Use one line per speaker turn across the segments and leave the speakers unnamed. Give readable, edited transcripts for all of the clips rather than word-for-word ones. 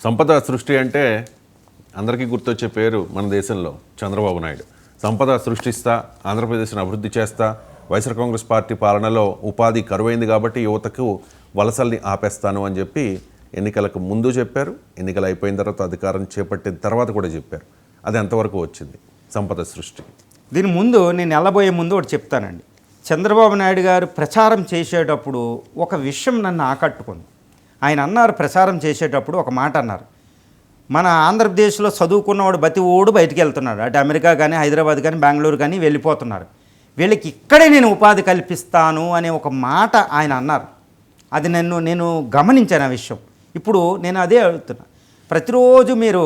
సంపద సృష్టి అంటే అందరికీ గుర్తొచ్చే పేరు మన దేశంలో చంద్రబాబు నాయుడు. సంపద సృష్టిస్తా, ఆంధ్రప్రదేశ్ను అభివృద్ధి చేస్తా, వైఎస్ఆర్ కాంగ్రెస్ పార్టీ పాలనలో ఉపాధి కరువైంది కాబట్టి యువతకు వలసల్ని ఆపేస్తాను అని చెప్పి ఎన్నికలకు ముందు చెప్పారు. ఎన్నికలు అయిపోయిన తర్వాత అధికారం చేపట్టిన తర్వాత కూడా చెప్పారు. అది ఎంతవరకు వచ్చింది సంపద సృష్టి?
దీని ముందు నేను వెళ్ళబోయే ముందు ఒకటి చెప్తానండి. చంద్రబాబు నాయుడు గారు ప్రచారం చేసేటప్పుడు ఒక విషయం నన్ను ఆకట్టుకుంది. ఆయన అన్నారు, ప్రచారం చేసేటప్పుడు ఒక మాట అన్నారు, మన ఆంధ్రప్రదేశ్లో చదువుకున్నవాడు ప్రతి ఓడు బయటికి వెళ్తున్నాడు, అటు అమెరికా కానీ హైదరాబాద్ కానీ బెంగళూరు కానీ వెళ్ళిపోతున్నారు, వీళ్ళకి ఇక్కడే నేను ఉపాధి కల్పిస్తాను అనే ఒక మాట ఆయన అన్నారు. అది నేను గమనించాను ఆ విషయం. ఇప్పుడు నేను అదే అడుగుతున్నా, ప్రతిరోజు మీరు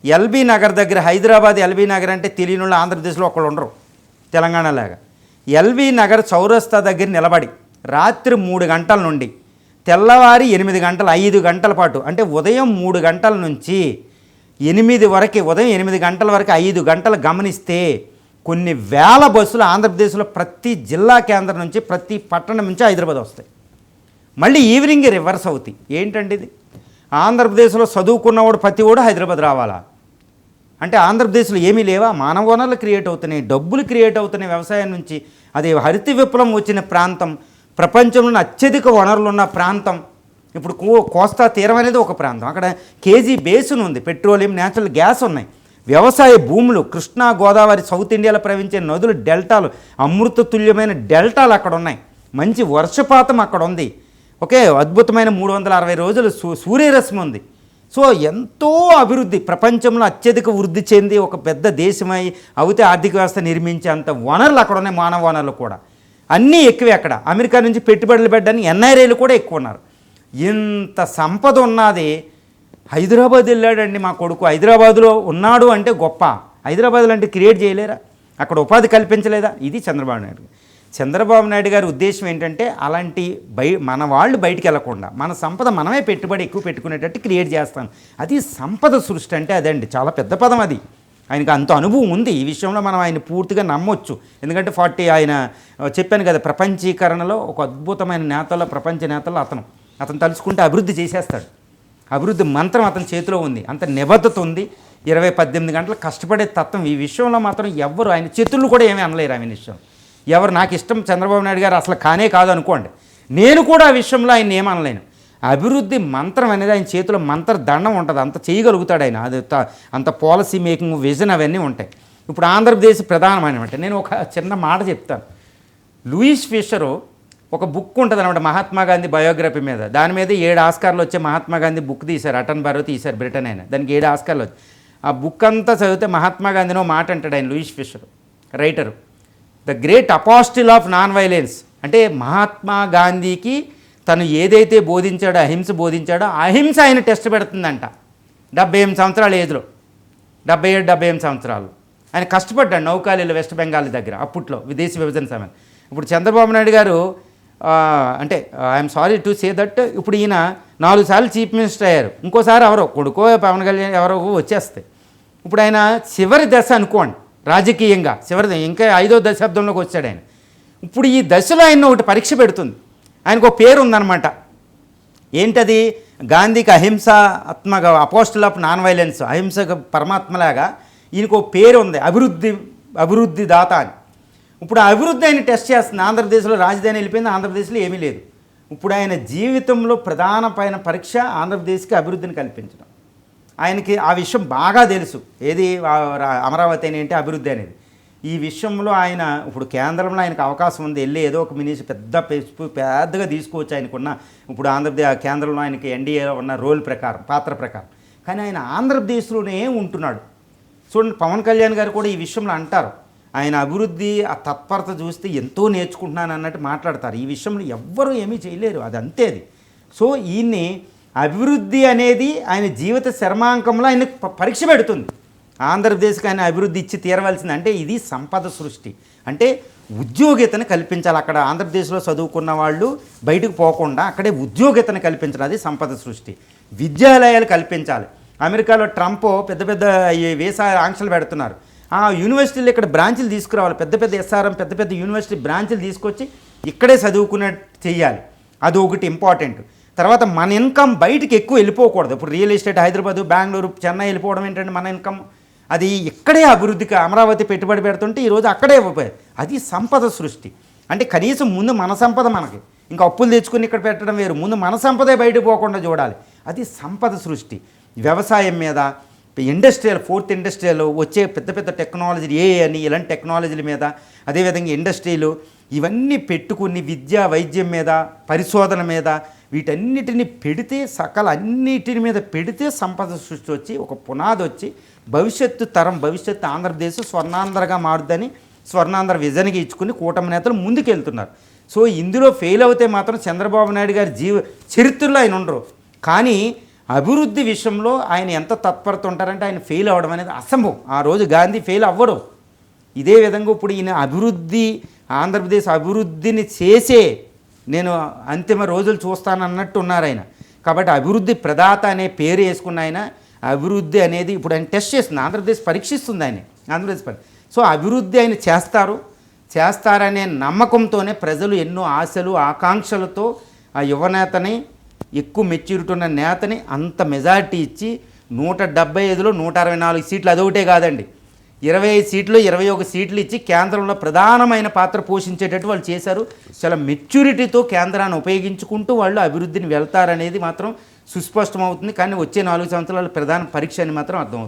ఎల్బీ నగర్ దగ్గర, హైదరాబాద్ ఎల్బీ నగర్ అంటే తెలియని వాళ్ళు ఆంధ్రప్రదేశ్లో ఒకళ్ళు ఉండరు తెలంగాణలాగా. ఎల్బీ నగర్ చౌరస్తా దగ్గర నిలబడి రాత్రి 3 గంటల నుండి తెల్లవారి 8 గంటలు, 5 గంటల పాటు, అంటే ఉదయం 3 గంటల నుంచి 8 వరకు, ఉదయం 8 గంటల వరకు 5 గంటలు గమనిస్తే కొన్ని వేల బస్సులు ఆంధ్రప్రదేశ్లో ప్రతి జిల్లా కేంద్రం నుంచి, ప్రతి పట్టణం నుంచి హైదరాబాద్ వస్తాయి. మళ్ళీ ఈవినింగ్ రివర్స్ అవుతాయి. ఏంటంటే ఇది ఆంధ్రప్రదేశ్లో చదువుకున్నవాడు ప్రతి ఓడు హైదరాబాద్ రావాలా అంటే ఆంధ్రప్రదేశ్లో ఏమీ లేవా? మానవ వనరులు క్రియేట్ అవుతున్నాయి, డబ్బులు క్రియేట్ అవుతున్నాయి వ్యవసాయం నుంచి. అది హరిత విప్లవం వచ్చిన ప్రాంతం, ప్రపంచంలోని అత్యధిక వనరులు ఉన్న ప్రాంతం. ఇప్పుడు కోస్తా తీరం అనేది ఒక ప్రాంతం, అక్కడ కేజీ బేసిన్ ఉంది, పెట్రోలియం, న్యాచురల్ గ్యాస్ ఉన్నాయి, వ్యవసాయ భూములు, కృష్ణా గోదావరి, సౌత్ ఇండియాలో ప్రవహించే నదులు, డెల్టాలు, అమృత తుల్యమైన డెల్టాలు అక్కడ ఉన్నాయి, మంచి వర్షపాతం అక్కడ ఉంది, ఓకే, అద్భుతమైన 360 రోజులు సూర్యరశ్మి ఉంది. సో ఎంతో అభివృద్ధి, ప్రపంచంలో అత్యధిక వృద్ధి చెంది ఒక పెద్ద దేశమై అవుతే ఆర్థిక వ్యవస్థ నిర్మించే అంత వనరులు అక్కడ ఉన్నాయి, మానవ వనరులు కూడా అన్నీ ఎక్కువే. అక్కడ అమెరికా నుంచి పెట్టుబడులు పెట్టడానికి ఎన్ఐఏలు కూడా ఎక్కువ ఉన్నారు. ఇంత సంపద ఉన్నది. హైదరాబాద్ వెళ్ళాడండి మా కొడుకు, హైదరాబాదులో ఉన్నాడు అంటే గొప్ప. హైదరాబాద్లో అంటే క్రియేట్ చేయలేరా? అక్కడ ఉపాధి కల్పించలేదా? ఇది చంద్రబాబు నాయుడు గారి ఉద్దేశం ఏంటంటే అలాంటి మన వాళ్ళు బయటికి వెళ్ళకుండా మన సంపద మనమే పెట్టుబడి ఎక్కువ పెట్టుకునేటట్టు క్రియేట్ చేస్తాం. అది సంపద సృష్టి అంటే అదండి, చాలా పెద్ద పదం అది. ఆయనకు అంత అనుభవం ఉంది ఈ విషయంలో, మనం ఆయన పూర్తిగా నమ్మొచ్చు. ఎందుకంటే ఆయన చెప్పాను కదా, ప్రపంచీకరణలో ఒక అద్భుతమైన నేతల్లో, ప్రపంచ నేతల్లో అతను తలుచుకుంటే అభివృద్ధి చేసేస్తాడు. అభివృద్ధి మంత్రం అతని చేతిలో ఉంది, అంత నిబద్ధత ఉంది, 18 గంటలు కష్టపడే తత్వం. ఈ విషయంలో మాత్రం ఎవరు ఆయన చేతుల్లో కూడా ఏమీ అనలేరు. ఆయన విషయం ఎవరు, నాకు ఇష్టం చంద్రబాబు నాయుడు గారు అసలు కానే కాదు అనుకోండి, నేను కూడా ఆ విషయంలో ఆయన ఏమనలేను. అభివృద్ధి మంత్రం అనేది ఆయన చేతిలో మంత్ర దండం ఉంటుంది, అంత చేయగలుగుతాడు ఆయన. అది అంత పాలసీ మేకింగ్, విజన్ అవన్నీ ఉంటాయి. ఇప్పుడు ఆంధ్రప్రదేశ్ ప్రధానమైనమాట. నేను ఒక చిన్న మాట చెప్తాను. లూయిస్ ఫిషరు ఒక బుక్ ఉంటుంది అనమాట, మహాత్మా గాంధీ బయోగ్రఫీ మీద. దాని మీద 7 ఆస్కార్లు వచ్చే మహాత్మా గాంధీ బుక్ తీశారు, అటన్బరో తీశారు, బ్రిటన్ అయినా. దానికి 7 ఆస్కార్లు వచ్చాయి. ఆ బుక్ అంతా చదివితే మహాత్మా గాంధీనో మాట అంటాడు ఆయన, Louis Fischer writer, the great apostle of non violence. అంటే మహాత్మా గాంధీకి తను ఏదైతే బోధించాడో, అహింస బోధించాడో, అహింస ఆయన టెస్ట్ పెడుతుందంట. 78 సంవత్సరాల ఏజ్లో, 77-78 సంవత్సరాలు ఆయన కష్టపడ్డాడు నౌకాలీలో, వెస్ట్ బెంగాల్ దగ్గర అప్పట్లో విదేశీ విభజన సమయం. ఇప్పుడు చంద్రబాబు నాయుడు గారు అంటే I'm sorry to say that, ఇప్పుడు ఈయన 4 సార్లు చీఫ్ మినిస్టర్ అయ్యారు, ఇంకోసారి ఎవరో కొడుకో పవన్ కళ్యాణ్ ఎవరో వచ్చేస్తాయి. ఇప్పుడు ఆయన చివరి దశ అనుకోండి రాజకీయంగా, ఇంకా 5వ దశాబ్దంలోకి వచ్చాడు ఆయన. ఇప్పుడు ఈ దశలో ఆయన ఒకటి పరీక్ష పెడుతుంది. ఆయనకు ఒక పేరు ఉందన్నమాట. ఏంటది? గాంధీకి అహింసాత్మక అపోస్టిల్ ఆఫ్ నాన్ వైలెన్స్, అహింసక పరమాత్మలాగా ఈయనకు ఒక పేరు ఉంది, అభివృద్ధి దాత అని. ఇప్పుడు ఆ అభివృద్ధి ఆయన టెస్ట్ చేస్తుంది. ఆంధ్రప్రదేశ్లో రాజధాని వెళ్ళిపోయింది, ఆంధ్రప్రదేశ్లో ఏమీ లేదు. ఇప్పుడు ఆయన జీవితంలో ప్రధానమైన పరీక్ష ఆంధ్రప్రదేశ్కి అభివృద్ధిని కల్పించడం. ఆయనకి ఆ విషయం బాగా తెలుసు, ఏది అమరావతి అని ఏంటి అభివృద్ధి అనేది. ఈ విషయంలో ఆయన ఇప్పుడు కేంద్రంలో ఆయనకు అవకాశం ఉంది, వెళ్ళి ఏదో ఒక మినిస్టర్ పెద్దగా తీసుకోవచ్చు ఆయనకున్న. ఇప్పుడు ఆంధ్రప్రదేశ్ కేంద్రంలో ఆయనకి ఎన్డీఏలో ఉన్న రోల్ ప్రకారం, పాత్ర ప్రకారం. కానీ ఆయన ఆంధ్రప్రదేశ్లోనే ఉంటున్నాడు. చూడండి, పవన్ కళ్యాణ్ గారు కూడా ఈ విషయంలో అంటారు, ఆయన అభివృద్ధి ఆ తత్పరత చూస్తే ఎంతో నేర్చుకుంటున్నాను అన్నట్టు మాట్లాడతారు. ఈ విషయంలో ఎవ్వరూ ఏమీ చేయలేరు, అది అంతేది. సో ఈయన్ని అభివృద్ధి అనేది ఆయన జీవిత శర్మాంకంలో ఆయన పరీక్ష పెడుతుంది. ఆంధ్రప్రదేశ్కి ఆయన అభివృద్ధి ఇచ్చి తీరవలసింది. అంటే ఇది సంపద సృష్టి. అంటే ఉద్యోగితను కల్పించాలి. అక్కడ ఆంధ్రప్రదేశ్లో చదువుకున్న వాళ్ళు బయటకు పోకుండా అక్కడే ఉద్యోగితను కల్పించాలి, అది సంపద సృష్టి. విద్యాలయాలు కల్పించాలి. అమెరికాలో ట్రంప్ పెద్ద వీసా ఆంక్షలు పెడుతున్నారు. ఆ యూనివర్సిటీలు ఇక్కడ బ్రాంచ్లు తీసుకురావాలి, పెద్ద ఎస్ఆర్ఎం పెద్ద యూనివర్సిటీ బ్రాంచ్లు తీసుకొచ్చి ఇక్కడే చదువుకున్నట్టు చెయ్యాలి. అది ఒకటి ఇంపార్టెంట్. తర్వాత మన ఇన్కమ్ బయటికి ఎక్కువ వెళ్ళిపోకూడదు. ఇప్పుడు రియల్ ఎస్టేట్ హైదరాబాదు, బెంగళూరు, చెన్నై వెళ్ళిపోవడం ఏంటంటే మన ఇన్కమ్ అది ఇక్కడే అభివృద్ధికి అమరావతి పెట్టుబడి పెడుతుంటే ఈరోజు అక్కడే ఇవ్వపోయాయి. అది సంపద సృష్టి. అంటే కనీసం ముందు మన సంపద మనకి, ఇంకా అప్పులు తెచ్చుకుని ఇక్కడ పెట్టడం వేరు, ముందు మన సంపదే బయటకు పోకుండా చూడాలి. అది సంపద సృష్టి. వ్యవసాయం మీద, ఇండస్ట్రియల్, ఫోర్త్ ఇండస్ట్రియల్ వచ్చే పెద్ద పెద్ద టెక్నాలజీలు అని ఇలాంటి టెక్నాలజీల మీద, అదేవిధంగా ఇండస్ట్రీలు ఇవన్నీ పెట్టుకుని విద్య వైద్యం మీద, పరిశోధన మీద వీటన్నిటిని పెడితే, అన్నిటిని మీద పెడితే సంపద సృష్టి వచ్చి ఒక పునాది వచ్చి భవిష్యత్తు తరం, భవిష్యత్తు ఆంధ్రప్రదేశ్ స్వర్ణాంధ్రగా మారుద్దని స్వర్ణాంధ్ర విజన్కి ఇచ్చుకుని కూటమి నేతలు ముందుకెళ్తున్నారు. సో ఇందులో ఫెయిల్ అవుతే మాత్రం చంద్రబాబు నాయుడు గారి చరిత్రలో ఆయన ఉండరు. కానీ అభివృద్ధి విషయంలో ఆయన ఎంత తత్పరత ఉంటారంటే ఆయన ఫెయిల్ అవ్వడం అనేది అసంభవం. ఆ రోజు గాంధీ ఫెయిల్ అవ్వడు. ఇదే విధంగా ఇప్పుడు ఈయన ఆంధ్రప్రదేశ్ అభివృద్ధిని చేసే నేను అంతిమ రోజులు చూస్తానన్నట్టు ఉన్నారు ఆయన. కాబట్టి అభివృద్ధి ప్రదాత అనే పేరు వేసుకున్న ఆయన అభివృద్ధి అనేది ఇప్పుడు ఆయన టెస్ట్ చేస్తుంది, ఆంధ్రప్రదేశ్ పరీక్షిస్తుంది ఆయన, ఆంధ్రప్రదేశ్ సో అభివృద్ధి ఆయన చేస్తారనే నమ్మకంతోనే ప్రజలు ఎన్నో ఆశలు ఆకాంక్షలతో ఆ యువనేతని, ఎక్కువ మెచ్యూరిటీ ఉన్న నేతని అంత మెజారిటీ ఇచ్చి 175లో 164 సీట్లు, అదొకటే కాదండి, 25 సీట్లు 21 సీట్లు ఇచ్చి కేంద్రంలో ప్రధానమైన పాత్ర పోషించేటట్టు వాళ్ళు చేశారు. చాలా మెచ్యూరిటీతో కేంద్రాన్ని ఉపయోగించుకుంటూ వాళ్ళు అభివృద్ధిని వెళ్తారనేది మాత్రం సుస్పష్టమవుతుంది. కానీ వచ్చే 4 సంవత్సరాల ప్రధాన పరీక్ష అని మాత్రం అర్థమవుతుంది.